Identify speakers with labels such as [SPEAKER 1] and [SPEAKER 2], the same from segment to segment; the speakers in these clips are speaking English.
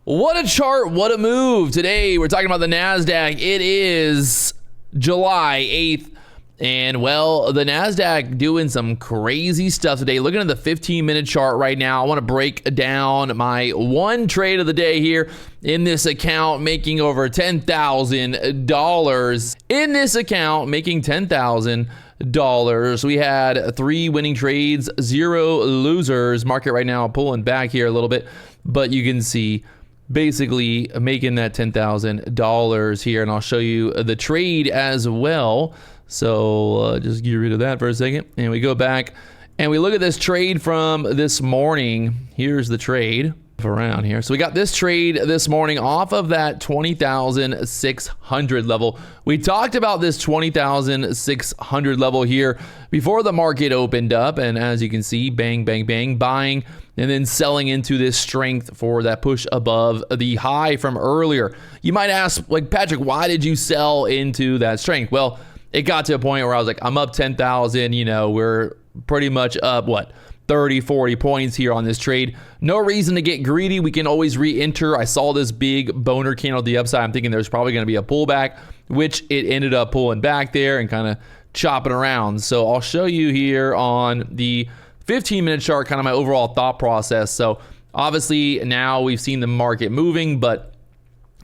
[SPEAKER 1] What a chart, what a move. Today we're talking about the NASDAQ. It is July 8th. And well, the NASDAQ doing some crazy stuff today. Looking at the 15-minute chart right now, I want to break down my one trade of the day here in this account, making over $10,000. In this account, making $10,000. We had 3 winning trades, 0 losers. Market right now pulling back here a little bit, but you can see basically making that $10,000 here, and I'll show you the trade as well. So just get rid of that for a second, and we go back and we look at this trade from this morning. Here's the trade around here. So we got this trade this morning off of that 20,600 level. We talked about this 20,600 level here before the market opened up, and as you can see, bang, bang, bang, buying and then selling into this strength for that push above the high from earlier. You might ask, like, Patrick, why did you sell into that strength? Well, it got to a point where I was like, I'm up 10,000, you know, we're pretty much up, what, 30, 40 points here on this trade. No reason to get greedy. We can always re-enter. I saw this big boner candle at the upside. I'm thinking there's probably going to be a pullback, which it ended up pulling back there and kind of chopping around. So I'll show you here on the 15-minute chart kind of my overall thought process. So obviously now we've seen the market moving, but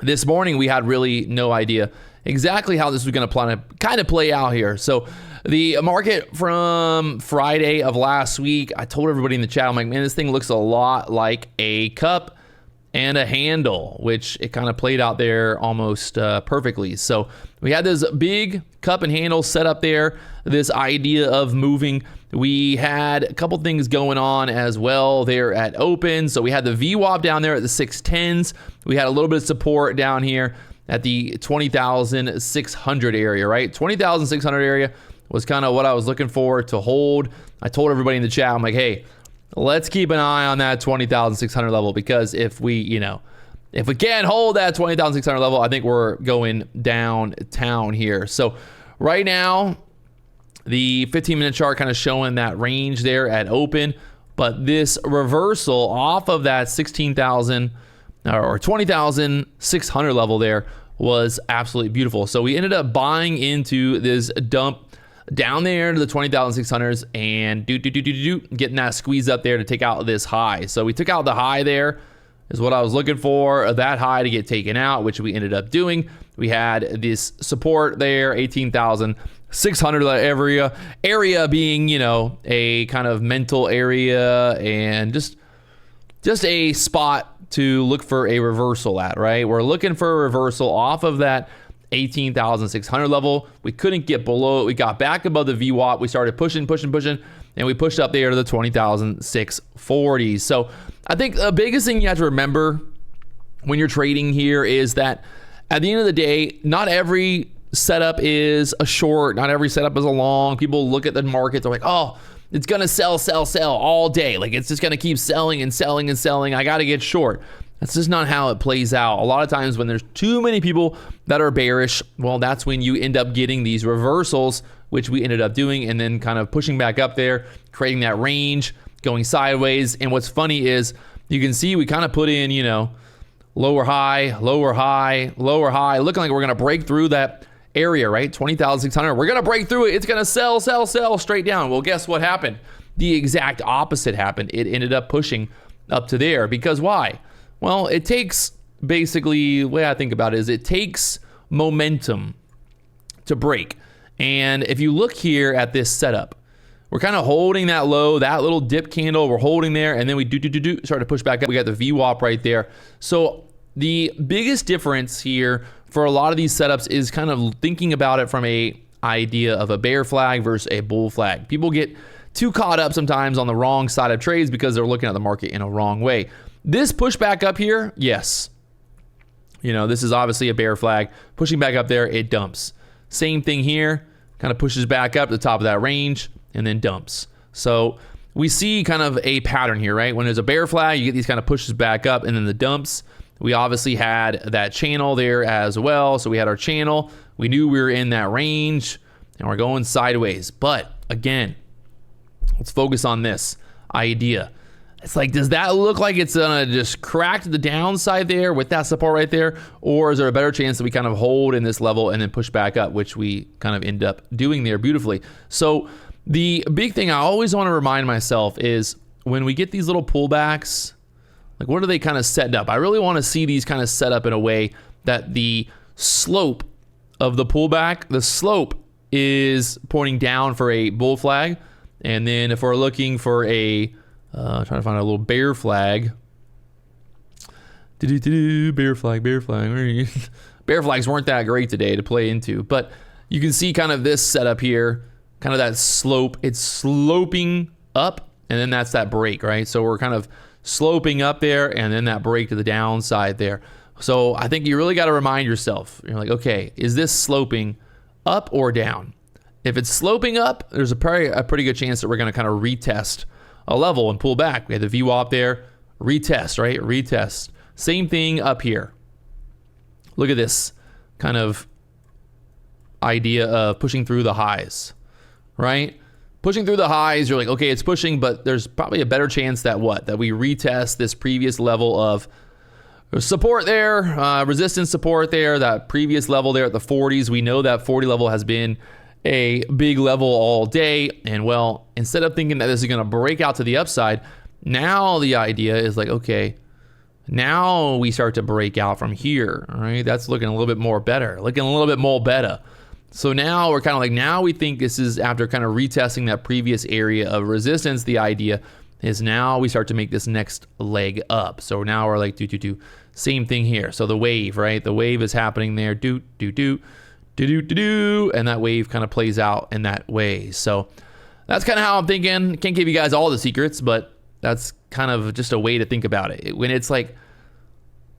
[SPEAKER 1] this morning we had really no idea exactly how this was going to kind of play out here. So the market from Friday of last week, I told everybody in the chat, I'm like, man, this thing looks a lot like a cup and a handle, which it kind of played out there almost perfectly. So we had this big cup and handle set up there, this idea of moving. We had a couple things going on as well there at open. So we had the VWAP down there at the 610s. We had a little bit of support down here at the 20,600 area, right? 20,600 area was kind of what I was looking for to hold. I told everybody in the chat, I'm like, hey, let's keep an eye on that 20,600 level, because if we can't hold that 20,600 level, I think we're going downtown here. So right now, the 15-minute chart kind of showing that range there at open, but this reversal off of that 16,000 or 20,600 level there was absolutely beautiful. So we ended up buying into this dump down there to the 20,600s and getting that squeeze up there to take out this high. So we took out the high there is what I was looking for, that high to get taken out, which we ended up doing. We had this support there, 18,600 area being, you know, a kind of mental area and just a spot to look for a reversal at, right? We're looking for a reversal off of that 18,600 level. We couldn't get below it. We got back above the VWAP. We started pushing, and we pushed up there to the 20,640. So I think the biggest thing you have to remember when you're trading here is that at the end of the day, not every setup is a short, not every setup is a long. People look at the market, they're like, oh, it's going to sell all day. Like, it's just going to keep selling and selling and selling. I got to get short. That's just not how it plays out. A lot of times when there's too many people that are bearish, well, that's when you end up getting these reversals, which we ended up doing, and then kind of pushing back up there, creating that range, going sideways. And what's funny is you can see we kind of put in, you know, lower high, lower high, lower high, looking like we're going to break through that area, right? 20,600. We're going to break through it. It's going to sell straight down. Well, guess what happened? The exact opposite happened. It ended up pushing up to there. Because why? Well, it takes, basically, the way I think about it is it takes momentum to break. And if you look here at this setup, we're kind of holding that low, that little dip candle, we're holding there, and then we start to push back up. We got the VWAP right there. So the biggest difference here for a lot of these setups is kind of thinking about it from a idea of a bear flag versus a bull flag. People get too caught up sometimes on the wrong side of trades because they're looking at the market in a wrong way. This push back up here, yes. You know, this is obviously a bear flag. Pushing back up there, it dumps. Same thing here, kind of pushes back up to the top of that range and then dumps. So we see kind of a pattern here, right? When there's a bear flag, you get these kind of pushes back up and then the dumps. We obviously had that channel there as well. So we had our channel. We knew we were in that range and we're going sideways. But again, let's focus on this idea. It's like, does that look like it's gonna just crack to the downside there with that support right there? Or is there a better chance that we kind of hold in this level and then push back up, which we kind of end up doing there beautifully. So the big thing I always want to remind myself is when we get these little pullbacks, like what are they kind of set up? I really want to see these kind of set up in a way that the slope of the pullback, the slope is pointing down for a bull flag. And then if we're looking for a trying to find a little bear flag. Bear flag, bear flag. Bear flags weren't that great today to play into, but you can see kind of this setup here, kind of that slope. It's sloping up, and then that's that break, right? So we're kind of sloping up there, and then that break to the downside there. So I think you really got to remind yourself. You're like, okay, is this sloping up or down? If it's sloping up, there's a pretty good chance that we're going to kind of retest a level and pull back. We had the VWAP there, retest, right? Retest. Same thing up here. Look at this kind of idea of pushing through the highs, right? Pushing through the highs, you're like, okay, it's pushing, but there's probably a better chance that what? That we retest this previous level of support there, resistance support there, that previous level there at the 40s. We know that 40 level has been a big level all day. And well, instead of thinking that this is going to break out to the upside, now the idea is like, okay, now we start to break out from here. All right. That's looking a little bit more better, looking a little bit more better. So now we're kind of like, now we think this is after kind of retesting that previous area of resistance. The idea is now we start to make this next leg up. So now we're like, same thing here. So the wave, right? The wave is happening there. And that wave kind of plays out in that way. So that's kind of how I'm thinking. Can't give you guys all the secrets, but that's kind of just a way to think about it. When it's like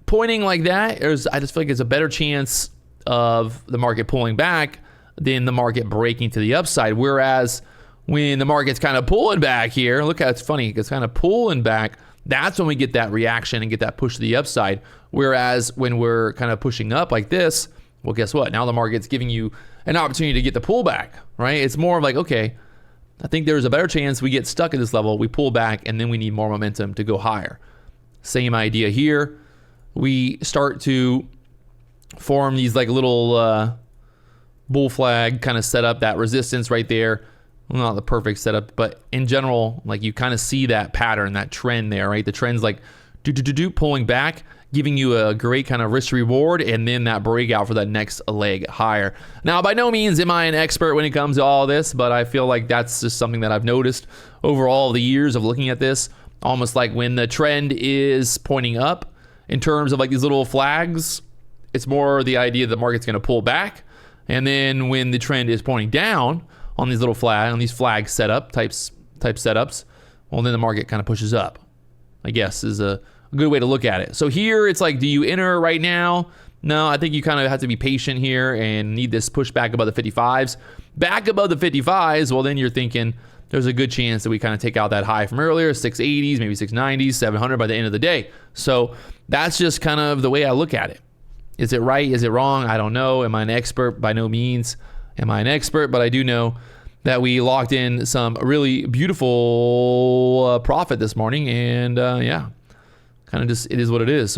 [SPEAKER 1] pointing like that, I just feel like it's a better chance of the market pulling back than the market breaking to the upside. Whereas when the market's kind of pulling back here, look how it's funny. It's kind of pulling back. That's when we get that reaction and get that push to the upside. Whereas when we're kind of pushing up like this, well, guess what? Now the market's giving you an opportunity to get the pullback, right? It's more of like, okay, I think there's a better chance we get stuck at this level, we pull back, and then we need more momentum to go higher. Same idea here. We start to form these like little bull flag kind of setup, that resistance right there. Well, not the perfect setup, but in general, like you kind of see that pattern, that trend there, right? The trend's like pulling back, giving you a great kind of risk reward, and then that breakout for that next leg higher. Now, by no means am I an expert when it comes to all this, but I feel like that's just something that I've noticed over all the years of looking at this. Almost like when the trend is pointing up in terms of like these little flags, it's more the idea the market's going to pull back. And then when the trend is pointing down on these little flag setup type setups, well, then the market kind of pushes up, I guess, is a good way to look at it. So here it's like, do you enter right now? No, I think you kind of have to be patient here and need this push back above the 55s. Back above the 55s, well, then you're thinking there's a good chance that we kind of take out that high from earlier, 680s, maybe 690s, 700 by the end of the day. So that's just kind of the way I look at it. Is it right? Is it wrong? I don't know. Am I an expert? By no means am I an expert, but I do know that we locked in some really beautiful profit this morning. And yeah, kind of just, it is what it is.